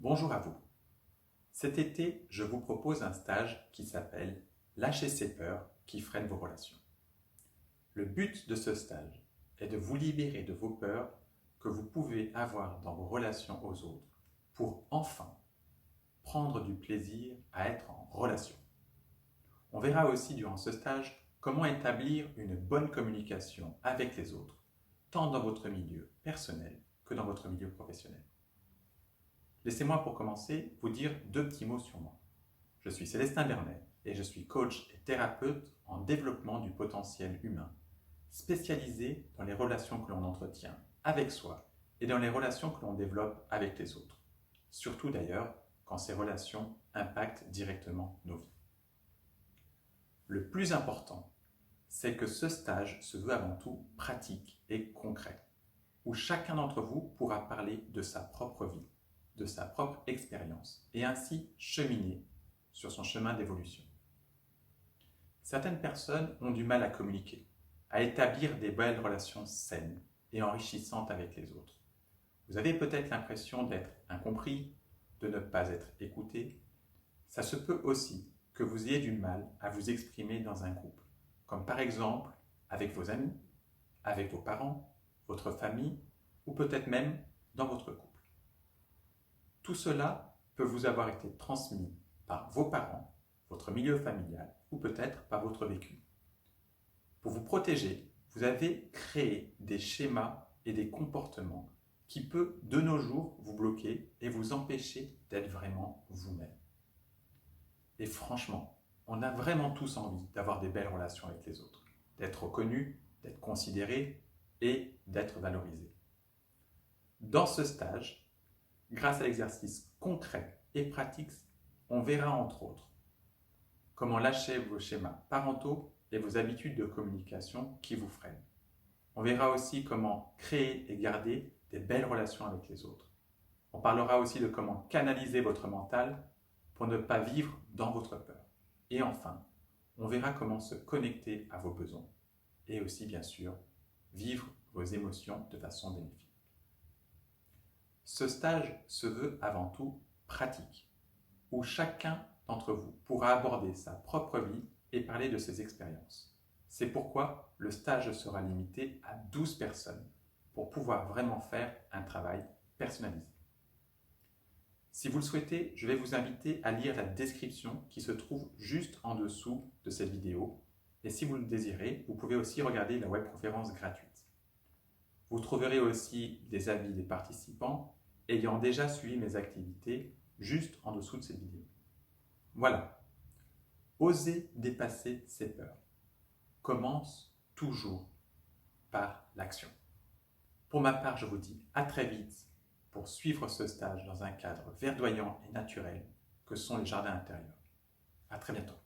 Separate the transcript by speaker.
Speaker 1: Bonjour à vous. Cet été, je vous propose un stage qui s'appelle « Lâcher ses peurs qui freinent vos relations ». Le but de ce stage est de vous libérer de vos peurs que vous pouvez avoir dans vos relations aux autres pour enfin prendre du plaisir à être en relation. On verra aussi durant ce stage comment établir une bonne communication avec les autres, tant dans votre milieu personnel que dans votre milieu professionnel. Laissez-moi pour commencer vous dire deux petits mots sur moi. Je suis Célestin Bernet et je suis coach et thérapeute en développement du potentiel humain, spécialisé dans les relations que l'on entretient avec soi et dans les relations que l'on développe avec les autres. Surtout d'ailleurs quand ces relations impactent directement nos vies. Le plus important, c'est que ce stage se veut avant tout pratique et concret, où chacun d'entre vous pourra parler de sa propre vie, de sa propre expérience et ainsi cheminer sur son chemin d'évolution. Certaines personnes ont du mal à communiquer, à établir des belles relations saines et enrichissantes avec les autres. Vous avez peut-être l'impression d'être incompris, de ne pas être écouté. Ça se peut aussi que vous ayez du mal à vous exprimer dans un groupe, comme par exemple avec vos amis, avec vos parents, votre famille ou peut-être même dans votre couple. Tout cela peut vous avoir été transmis par vos parents, votre milieu familial ou peut-être par votre vécu. Pour vous protéger, vous avez créé des schémas et des comportements qui peuvent de nos jours vous bloquer et vous empêcher d'être vraiment vous-même. Et franchement, on a vraiment tous envie d'avoir des belles relations avec les autres, d'être reconnus, d'être considérés et d'être valorisés. Dans ce stage, grâce à l'exercice concret et pratique, on verra entre autres comment lâcher vos schémas parentaux et vos habitudes de communication qui vous freinent. On verra aussi comment créer et garder des belles relations avec les autres. On parlera aussi de comment canaliser votre mental pour ne pas vivre dans votre peur. Et enfin, on verra comment se connecter à vos besoins et aussi, bien sûr, vivre vos émotions de façon bénéfique. Ce stage se veut avant tout pratique, où chacun d'entre vous pourra aborder sa propre vie et parler de ses expériences. C'est pourquoi le stage sera limité à 12 personnes pour pouvoir vraiment faire un travail personnalisé. Si vous le souhaitez, je vais vous inviter à lire la description qui se trouve juste en dessous de cette vidéo. Et si vous le désirez, vous pouvez aussi regarder la webconférence gratuite. Vous trouverez aussi des avis des participants ayant déjà suivi mes activités juste en dessous de cette vidéo. Voilà. Osez dépasser ses peurs. Commence toujours par l'action. Pour ma part, je vous dis à très vite pour suivre ce stage dans un cadre verdoyant et naturel que sont les jardins intérieurs. À très bientôt.